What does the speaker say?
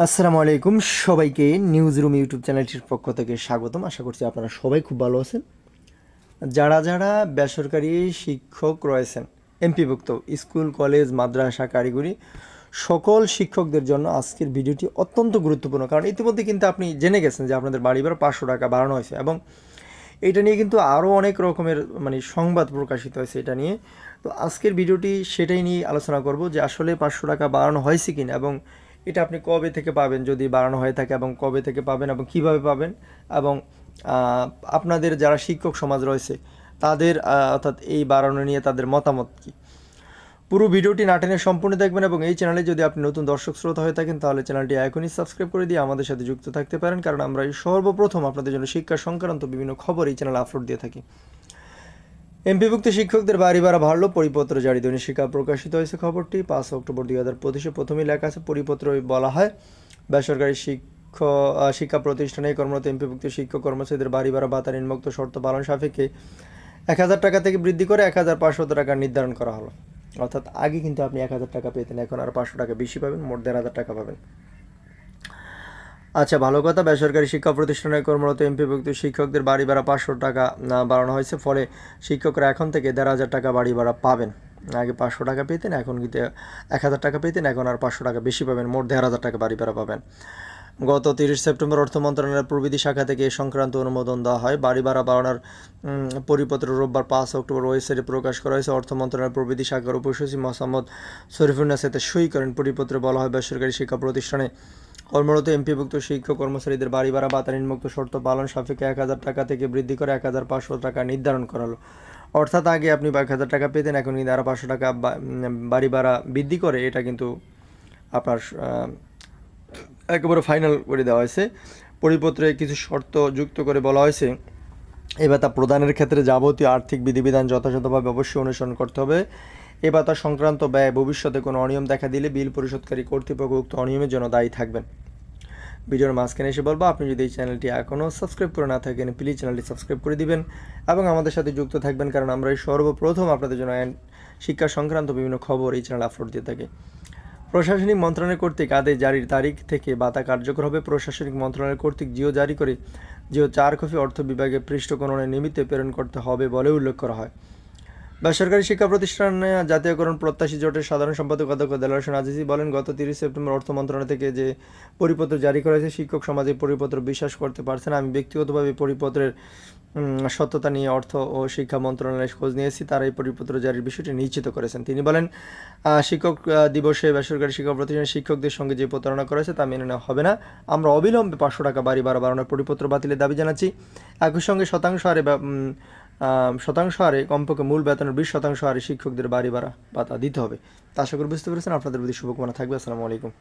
আসসালামু আলাইকুম সবাইকে নিউজ রুম ইউটিউব চ্যানেলটির পক্ষ থেকে স্বাগতম। আশা করছি আপনারা সবাই খুব ভালো আছেন। যারা যারা বেসরকারি শিক্ষক রয়েছেন এমপিভুক্ত স্কুল কলেজ মাদ্রাসা কারিগরি সকল শিক্ষকদের জন্য আজকের ভিডিওটি অত্যন্ত গুরুত্বপূর্ণ, কারণ ইতিমধ্যে কিন্তু আপনি জেনে গেছেন যে আপনাদের বাড়ি ভাড়া 500 টাকা বাড়ানো হয়েছে এবং এটা নিয়ে কিন্তু আরও অনেক রকমের সংবাদ প্রকাশিত হয়েছে এটা নিয়ে। তো আজকের ভিডিওটি সেটাই নিয়ে আলোচনা করব যে আসলে 500 টাকা বাড়ানো হয়েছে কিনা এবং এটা আপনি কবে থেকে পাবেন যদি বাড়ানো হয়ে থাকে, এবং কবে থেকে পাবেন এবং কিভাবে পাবেন, এবং আপনাদের যারা শিক্ষক সমাজ রয়েছে তাদের অর্থাৎ এই বাড়ানো নিয়ে তাদের মতামত কী। পুরো ভিডিওটি না টেনে সম্পূর্ণ দেখবেন এবং এই চ্যানেলে যদি আপনি নতুন দর্শক শ্রোতা হয়ে থাকেন তাহলে চ্যানেলটি এখনই সাবস্ক্রাইব করে দিয়ে আমাদের সাথে যুক্ত থাকতে পারেন, কারণ আমরা এই সর্বপ্রথম আপনাদের জন্য শিক্ষা সংক্রান্ত বিভিন্ন খবর এই চ্যানেলে আপলোড দিয়ে থাকি। এমপিভুক্ত শিক্ষকদের বাড়ি ভাড়া বাড়ল, পরিপত্র জারি। দৈনিক শিক্ষা প্রকাশিত হয়েছে খবরটি 5 অক্টোবর 2025। প্রথমেই লেখা আছে পরিপত্র বলা হয় বেসরকারি শিক্ষা প্রতিষ্ঠানে কর্মরত এমপিভুক্ত শিক্ষক কর্মচারীদের বাড়ি ভাড়া ভাতা নিম্নোক্ত শর্ত পালন সাপেক্ষে 1000 টাকা থেকে বৃদ্ধি করে 1500 টাকা নির্ধারণ করা হলো। অর্থাৎ আগে কিন্তু আপনি 1000 টাকা পেতেন, এখন আর 500 টাকা বেশি পাবেন, মোট 1500 টাকা পাবেন। আচ্ছা, ভালো কথা। বেসরকারি শিক্ষা প্রতিষ্ঠানে কর্মরত এমপিভুক্ত শিক্ষকদের বাড়ি ভাড়া 500 টাকা বাড়ানো হয়েছে, ফলে শিক্ষকরা এখন থেকে 1500 টাকা বাড়ি ভাড়া পাবেন। আগে 500 টাকা পেতেন, এখন কিন্তু 1000 টাকা পেতেন, এখন আর 500 টাকা বেশি পাবেন, মোট 1500 টাকা বাড়ি ভাড়া পাবেন। গত 30 সেপ্টেম্বর অর্থ মন্ত্রণালয়ের প্রবিধি শাখা থেকে এই সংক্রান্ত অনুমোদন দেওয়া হয়। বাড়ি ভাড়া বাড়ানোর পরিপত্র রোববার 5 অক্টোবর ওয়েবসাইটে প্রকাশ করা হয়েছে। অর্থ মন্ত্রণালয়ের প্রবিধি শাখার উপসচিব মোহাম্মদ শরীফুন্নাস এতে সই করেন। পরিপত্রে বলা হয় বেসরকারি শিক্ষা প্রতিষ্ঠানে কর্মরত এমপিভুক্ত শিক্ষক কর্মচারীদের বাড়ি ভাড়া ভাতা নিম্নোক্ত শর্ত পালন সাপেক্ষে 1000 টাকা থেকে বৃদ্ধি করে 1500 টাকা নির্ধারণ করা হলো। অর্থাৎ আগে আপনি 1000 টাকা পেতেন, এখন কিন্তু আরও 500 টাকা বাড়ি ভাড়া বৃদ্ধি করে এটা কিন্তু আপনার একেবারে ফাইনাল করে দেওয়া হয়েছে। পরিপত্রে কিছু শর্ত যুক্ত করে বলা হয়েছে এই ভাতা প্রদানের ক্ষেত্রে যাবতীয় আর্থিক বিধিবিধান যথাযথভাবে অবশ্যই অনুসরণ করতে হবে। এ ভাতা সংক্রান্ত ব্যয় ভবিষ্যতে কোনো অনিয়ম দেখা দিলে বিল পরিশোধকারী কর্তৃপক্ষ উক্ত অনিয়মের জন্য দায়ী থাকবেন। ভিডিওর মাঝখানে এসে বলবো, আপনি যদি এই চ্যানেলটি এখনও সাবস্ক্রাইব করে না থাকেন প্লিজ চ্যানেলটি সাবস্ক্রাইব করে দিবেন এবং আমাদের সাথে যুক্ত থাকবেন, কারণ আমরা এই সর্বপ্রথম আপনাদের জন্য শিক্ষা সংক্রান্ত বিভিন্ন খবর এই চ্যানেলে আপলোড দিয়ে থাকি। প্রশাসনিক মন্ত্রণালয় কর্তৃক আদেশ জারির তারিখ থেকে ভাতা কার্যকর হবে। প্রশাসনিক মন্ত্রণালয় কর্তৃক জিও জারি করে জিও 4 কপি অর্থ বিভাগে পৃষ্ঠ কোণনের নিমিত্তে প্রেরণ করতে হবে বলে উল্লেখ করা হয়। বেসরকারি শিক্ষা প্রতিষ্ঠান জাতীয়করণ প্রত্যাশী জোটের সাধারণ সম্পাদক অধ্যক্ষ দেলোয়ার হোসেন আজিজি বলেন, গত 30 সেপ্টেম্বর অর্থ মন্ত্রণালয় থেকে যে পরিপত্র জারি করা হয়েছে শিক্ষক সমাজে পরিপত্র বিশ্বাস করতে পারছে না। আমি ব্যক্তিগতভাবে পরিপত্রের সত্যতা নিয়ে অর্থ ও শিক্ষা মন্ত্রণালয়ের খোঁজ নিয়েছি, তারা এই পরিপত্র জারির বিষয়টি নিশ্চিত করেছেন। তিনি বলেন, শিক্ষক দিবসে বেসরকারি শিক্ষা প্রতিষ্ঠানের শিক্ষকদের সঙ্গে যে প্রতারণা করা হয়েছে তা মেনে নেওয়া হবে না। আমরা অবিলম্বে 500 টাকা বাড়ি ভাড়া বাড়ানোর পরিপত্র বাতিলের দাবি জানাচ্ছি। একই সঙ্গে শতাংশ হারে কমপক্ষে মূল বেতনের 20% হারে শিক্ষকদের বাড়ি ভাড়া ভাতা দিতে হবে। তা আশা করি বুঝতে পেরেছেন। আপনাদের প্রতি শুভকামনা থাকবে। আসসালামু আলাইকুম।